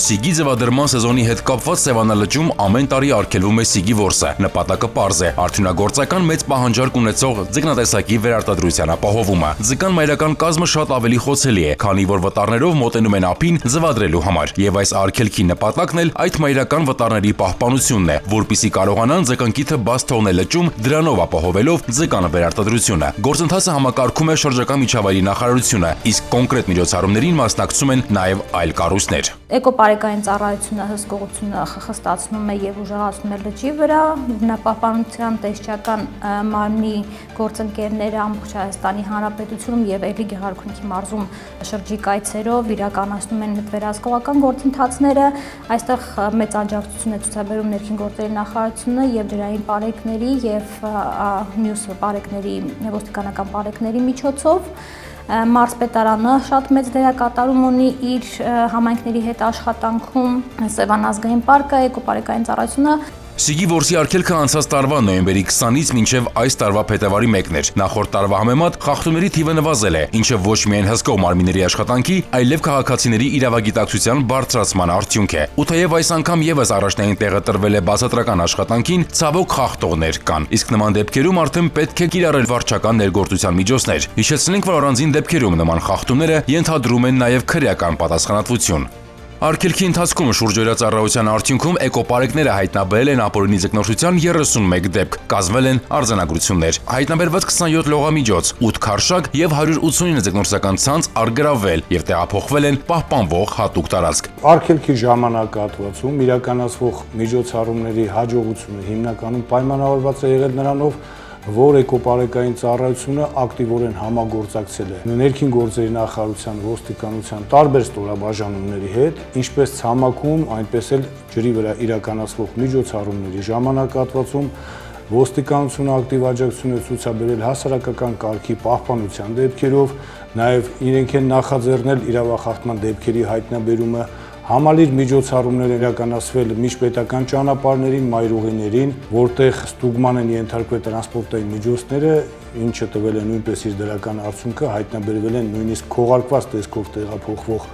Սիգի ձվադրման սեզոնի հետ կապված Սևանալճում ամեն տարի արգելվում է սիգի որսը։ Նպատակը պարզ է՝ արդյունագործական մեծ պահանջարկ ունեցող ձկնատեսակի վերարտադրության ապահովումը։ Ձկան մայրական կազմը շատ ավելի խոցելի է, քանի որ վտարներով մոտենում են ափին ձվադրելու համար։ Եվ այս արգելքի նպատակն էլ այդ մայրական վտարների պահպանությունն է, որպեսզի կարողանան ձկնկիթը բաց թողնել լճում, դրանով ապահովելով ձկանը վերարտադրությունը։ Գործընթացը համակարգում է շրջակա միջավայրի նախարարությունը, իսկ կոնկրետ միջոցառումներին մասնակցում են նաև այլ կառույցներ։ Էկոպարեկային ծառայությունը հսկողությունը խստացնում է եւ ուժեղացնում է լճի վրա, բնապահպանության տեսչական մարմնի գործընկերները ամբողջ Հայաստանի Հանրապետությունում եւ Էլի Գեղարքունիքի մարզում շրջիկ այցերով իրականացնում են վերահսկողական գործընթացները։ Այստեղ մեծ աջակցություն է ցուցաբերում ներքին գործերի նախարարությունը եւ ջրային պարեկների եւ մյուս պարեկների ոստիկանական պարեկների միջոցով։ Մարզպետարանը շատ մեծ դերակատարում ունի իր համայնքների հետ աշխատանքում, Սևան ազգային պարկը, էկոպարեկային ծառայությունը։ Սիգի որսի արգելքը անցած տարվա նոյեմբերի 20-ից մինչև այս տարվա փետրվարի 1-ն էր։ Նախորդ տարվա համեմատ խախտումների թիվը նվազել է, ինչը ոչ միայն հսկող մարմինների աշխատանքի, այլև քաղաքացիների իրավագիտակցության բարձրացման արդյունք է։ Ու թեև այս անգամ եւս առաջնային տեղը տրվել է բացատրական աշխատանքին, ցավոք խախտողներ կան։ Իսկ նման դեպքերում արդեն պետք է կիրառել վարչական ներգործության միջոցներ։ Հիշեցնենք, որ առանձին դեպքերում նման խախտումները ենթադրում են նաեւ քրեական պատասխանատվություն։ Արգելքի ընթացքում շուրջօրյա ծառայության արդյունքում էկոպարեկները հայտնաբերել են ապօրինի ձկնորսության 31 դեպք, կազմվել են արձանագրություններ։ Հայտնաբերված 27 լողամիջոց, 8 քարշակ եւ 189 ձկնորսական ցանց առգրավվել եւ տեղափոխվել են պահպանվող հատուկ տարածք։ Արգելքի ժամանակահատվածում իրականացվող միջոցառումների հաջողությունը հիմնականում պայմանավորված է եղել նրանով, որ էկոպարեկային ծառայությունը ակտիվորեն համագործակցել է ներքին գործերի նախարարության, ոստիկանության տարբեր ստորաբաժանումների հետ, ինչպես ցամաքում, այնպես էլ ջրի վրա իրականացվող միջոցառումների ժամանակահատվածում ոստիկանությունը ակտիվ աջակցություն է ցուցաբերել հասարակական կարգի պահպանության դեպքերով, նաև իրենք են նախաձեռնել իրավախախտման դեպքերի հայտնաբերումը, համալիր միջոցառումներ իրականացվել միջպետական ճանապարհներին, մայրուղիներին, որտեղ ստուգման են ենթարկվել տրանսպորտային միջոցները, ինչը տվել է նույնպես իր դրական արդյունքը, հայտնաբերվել են նույնիսկ քողարկված տեսքով տեղափոխվող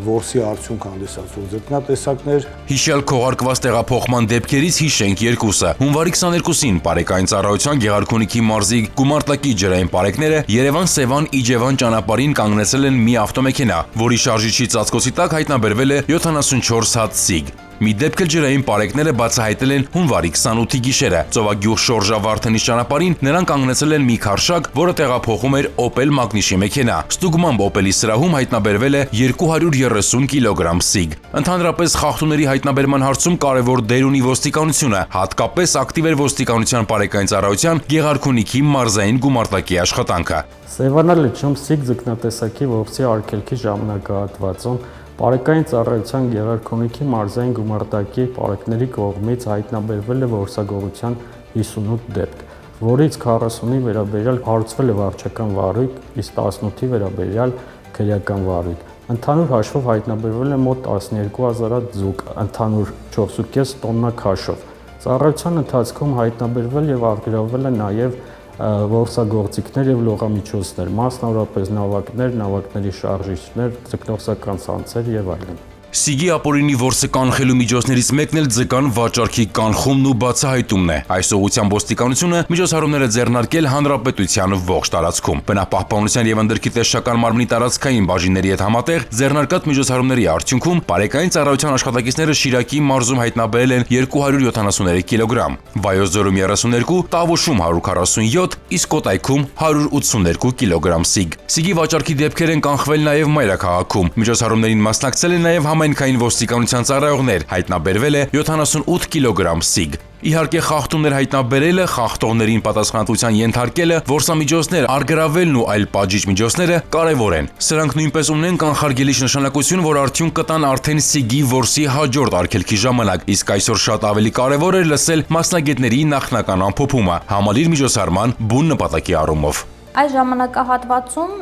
որսի արդյունք հանդիսացող ձկնատեսակներ։ Հիշյալ քողարկված տեղափոխման դեպքերից հիշենք երկուսը։ Հունվարի 22-ին Պարեկային ծառայության Գեղարքունիքի մարզի գումարտակի ջրային պարեկները Երևան-Սևան-Իջևան ճանապարհին կանգնեցել են մի ավտոմեքենա, որի շարժիչի ծածկոցի տակ հայտնաբերվել է 74 հատ սիգ։ Մի դեպք էլ ջրային պարեկները բացահայտել են հունվարի 28-ի գիշերը։ Ծովագյուղ Շորժա-Վարդենիս ճանապարհին նրանք կանգնեցել են մի քարշակ, որը տեղափոխում էր Opel Magnus-ի մեքենա։ Ստուգմամբ Opel-ի սրահում հայտնաբերվել է 230 կիլոգրամ սիգ։ Ընդհանրապես խախտումների հայտնաբերման հարցում կարևոր դեր ունի ոստիկանությունը, հատկապես ակտիվ էր ոստիկանության Պարեկային ծառայության Գեղարքունիքի մարզային գումարտակի աշխատանքը։ Սևանալճում սիգ ձկնատեսակի որսի արգելքի ժամանակահատվածում Պարեկային ծառայության Գեղարքունիքի մարզային գումարտակի պարեկների կողմից հայտնաբերվել է որսագողության 58 դեպք, որից 40-ի վերաբերյալ հարուցվել է վարչական վարույկ, իսկ 18-ի վերաբերյալ քրեական վարույկ։ Ընդհանուր հաշվով հայտնաբերվել է մոտ 12000 հատ ձուկ, ընդհանուր 4.5 տոննա քաշով։ Ծառայության ընթացքում հայտնաբերվել եւ առգրավվել է նաեւ որսագործիքներ եւ լողամիջոցներ, մասնավորապես նավակներ, նավակների շարժիչներ, ձկնորսական ցանցեր եւ այլն։ Սիգի ապօրինի որսը կանխելու միջոցներից մեկն էլ ձկան վաճառքի կանխումն ու բացահայտումն է։ Այս ուղղությամբ ոստիկանությունը միջոցառումներ է ձեռնարկել հանրապետության ողջ տարածքում։ Բնապահպանության եւ ընդերքի տեսչական մարմնի տարածքային բաժինների հետ համատեղ ձեռնարկած միջոցառումների արդյունքում Պարեկային ծառայության աշխատակիցները Շիրակի մարզում հայտնաբերել են 273 կիլոգրամ, Վայոց ձորում 32, Տավուշում 147, իսկ Կոտայքում 182 կիլոգրամ սիգ։ Սիգի վաճառքի դեպքեր են կանխվել նաեւ մայրաքաղաքում։ Միջոցառումներին մասնակցել են նաեւ համայնքային ոստիկանության ծառայողներ, հայտնաբերվել է 78 կիլոգրամ սիգ։ Իհարկե խախտումներ հայտնաբերելը, խախտողներին պատասխանատվության ենթարկելը, որսամիջոցներ առգրավելն ու այլ պատժիչ միջոցները կարևոր են։ Սրանք նույնպես ունեն կանխարգելիչ նշանակություն, որ արդյունք կտան արդեն սիգի որսի հաջորդ արգելքի ժամանակ, իսկ այսօր շատ ավելի կարևոր է լսել մասնագետների նախնական ամփոփումը համալիր միջոցառման բուն նպատակի առումով։ Այս ժամանակահատվածում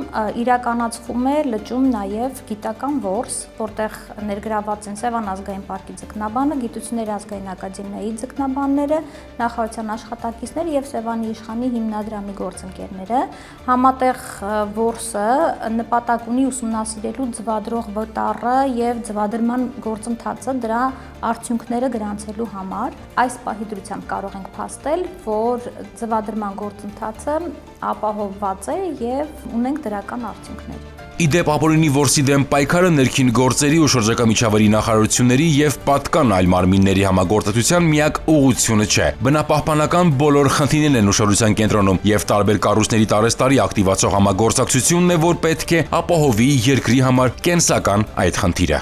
իրականացվում է լճում նաև գիտական որս, որտեղ ներգրաված են Սևան ազգային պարկի ձկնաբանը, Գիտությունների ազգային ակադեմիայի ձկնաբանները, նախարարության աշխատակիցները եւ Սևանի իշխանի հիմնադրամի գործընկերները։ Համատեղ որսը նպատակ ունի ուսումնասիրելու ձվադրող վտառը եւ ձվադրման գործընթացը, դրա արդյունքները գրանցելու համար։ Այս պահի դրությամբ կարող ենք փաստել, որ ձվադրման գործընթացը ապահովված է եւ ունենք դրական արդյունքներ։ Իդեպ ապօրինի որսի դեմ պայքարը ներքին գործերի ու շրջակա միջավայրի նախարարությունների եւ պատկան այլ մարմինների համագործակցության միակ ուղղությունը չէ։ Բնապահպանական բոլոր խնդիրներն են ուշադրության կենտրոնում եւ տարբեր կառույցների տարեստարի ակտիվացող համագործակցությունն է, որ պետք է ապահովի երկրի համար կենսական այդ խնդիրը։